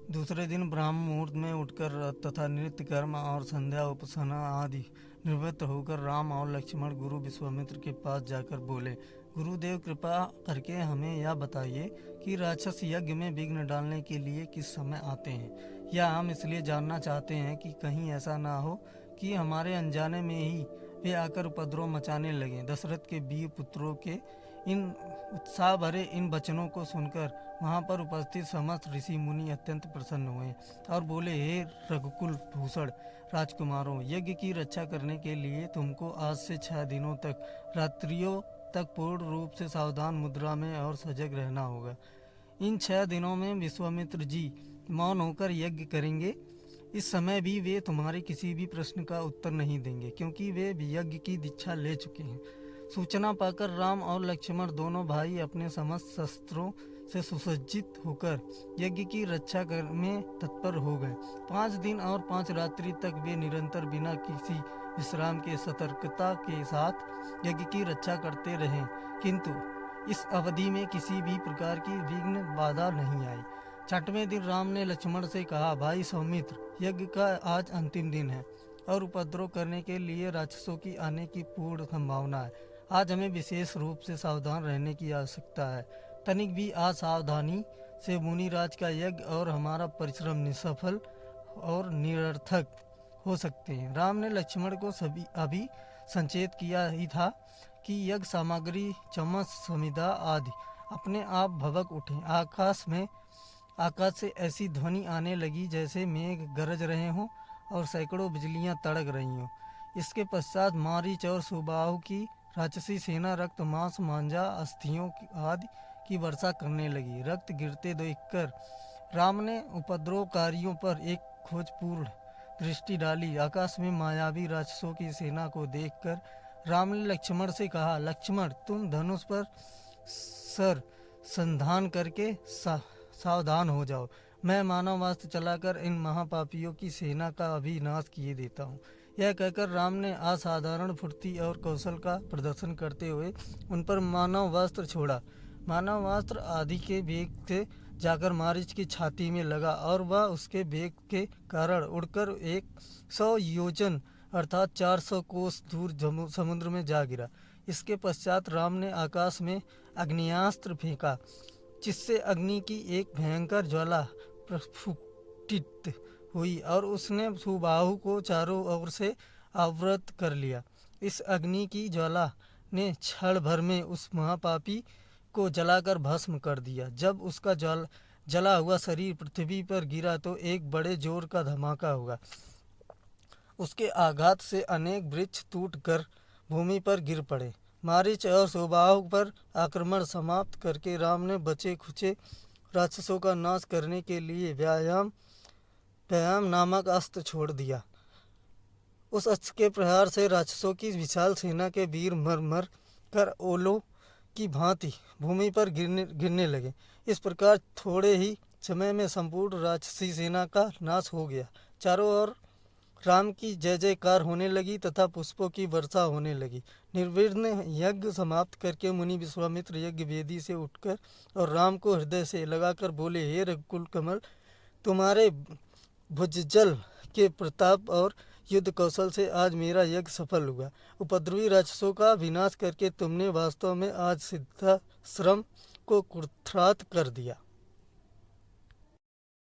दूसरे दिन ब्राह्म मुहूर्त में उठकर तथा नित्य कर्म और संध्या उपासना आदि निवृत्त होकर राम और लक्ष्मण गुरु विश्वामित्र के पास जाकर बोले, गुरुदेव कृपा करके हमें यह बताइए कि राक्षस यज्ञ में विघ्न डालने के लिए किस समय आते हैं। या हम इसलिए जानना चाहते हैं कि कहीं ऐसा ना हो कि हमारे अनजाने में ही वे आकर उपद्रव मचाने लगे। दशरथ के 20 पुत्रों के इन उत्साह भरे इन वचनों को सुनकर वहां पर उपस्थित समस्त ऋषि मुनि अत्यंत प्रसन्न हुए और बोले, हे रघुकुल भूषण राजकुमारों, यज्ञ की रक्षा करने के लिए तुमको आज से 6 दिनों तक रात्रियों तक पूर्ण रूप से सावधान मुद्रा में और सजग रहना होगा। इन 6 दिनों में विश्वामित्र जी मौन होकर यज्ञ करेंगे। इस समय भी वे तुम्हारे किसी भी प्रश्न का उत्तर नहीं देंगे, क्योंकि वे यज्ञ की दीक्षा ले चुके हैं। सूचना पाकर राम और लक्ष्मण दोनों भाई अपने समस्त शस्त्रों से सुसज्जित होकर यज्ञ की रक्षा में तत्पर हो गए। 5 दिन और 5 रात्रि तक वे निरंतर बिना किसी विश्राम के सतर्कता के साथ यज्ञ की रक्षा करते रहे, किंतु इस अवधि में किसी भी प्रकार की विघ्न बाधा नहीं आई। 6वें दिन राम ने लक्ष्मण से कहा, भाई सौमित्र, यज्ञ का आज अंतिम दिन है और उपद्रव करने के लिए राक्षसों की आने की पूर्ण संभावना है। आज हमें विशेष रूप से सावधान रहने की आवश्यकता है। तनिक भी असावधानी से मुनिराज का यज्ञ और हमारा परिश्रम निष्फल और निरर्थक हो सकते हैं। राम ने लक्ष्मण को अभी संचेत किया ही था कि यज्ञ सामग्री, चम्मच, समिधा आदि अपने आप भभक उठे। आकाश से ऐसी ध्वनि आने लगी जैसे मेघ गरज रहे हों और सैकड़ों बिजलियां तड़क रही हों। इसके पश्चात मारीच और सुबाहु की राक्षसी सेना रक्त, मांस, मांजा, अस्थियों आदि की वर्षा करने लगी। रक्त गिरते देखकर राम ने उपद्रवकारियों पर एक खोजपूर्ण दृष्टि डाली। आकाश में मायावी राक्षसों की सेना को देखकर राम ने लक्ष्मण से कहा, लक्ष्मण, तुम धनुष पर सर संधान करके सावधान हो जाओ। मैं मानवास्त्र चलाकर इन महापापियों की सेना का अभिनाश किए देता हूँ। यह कहकर राम ने असाधारण फुर्ती और कौशल का प्रदर्शन करते हुए उन पर मानवास्त्र छोड़ा। मानवास्त्र आदि के वेग से जाकर मारीच की छाती में लगा और वह उसके वेग के कारण उड़कर 100 योजन अर्थात 400 कोस दूर समुद्र में जा गिरा। इसके पश्चात राम ने आकाश में अग्नियास्त्र फेंका, जिससे अग्नि की एक भयंकर ज्वाला प्रस्फुटित हुई और उसने सुबाहु को चारों ओर से आवृत कर लिया। इस अग्नि की ज्वाला ने क्षण भर में उस महापापी को जलाकर भस्म कर दिया। जब उसका जला हुआ शरीर पृथ्वी पर गिरा तो एक बड़े जोर का धमाका हुआ। उसके आघात से अनेक वृक्ष टूटकर भूमि पर गिर पड़े। मारीच और सुबाहु पर आक्रमण समाप्त करके राम ने बचे खुचे राक्षसों का नाश करने के लिए व्यायाम नामक अस्त्र छोड़ दिया। उस अस्त्र के प्रहार से राक्षसों की विशाल सेना के वीर मर मर कर ओलों की भांति भूमि पर गिरने लगे। इस प्रकार थोड़े ही समय में संपूर्ण राक्षसी सेना का नाश हो गया। चारों ओर राम की जय जयकार होने लगी तथा पुष्पों की वर्षा होने लगी। निर्विघ्न यज्ञ समाप्त करके मुनि विश्वामित्र यज्ञ वेदी से उठकर और राम को हृदय से लगाकर बोले, हे रघुकुल कमल, तुम्हारे भुजजल के प्रताप और युद्ध कौशल से आज मेरा यज्ञ सफल हुआ। उपद्रवी राक्षसों का विनाश करके तुमने वास्तव में आज सिद्धाश्रम को कुख्यात कर दिया।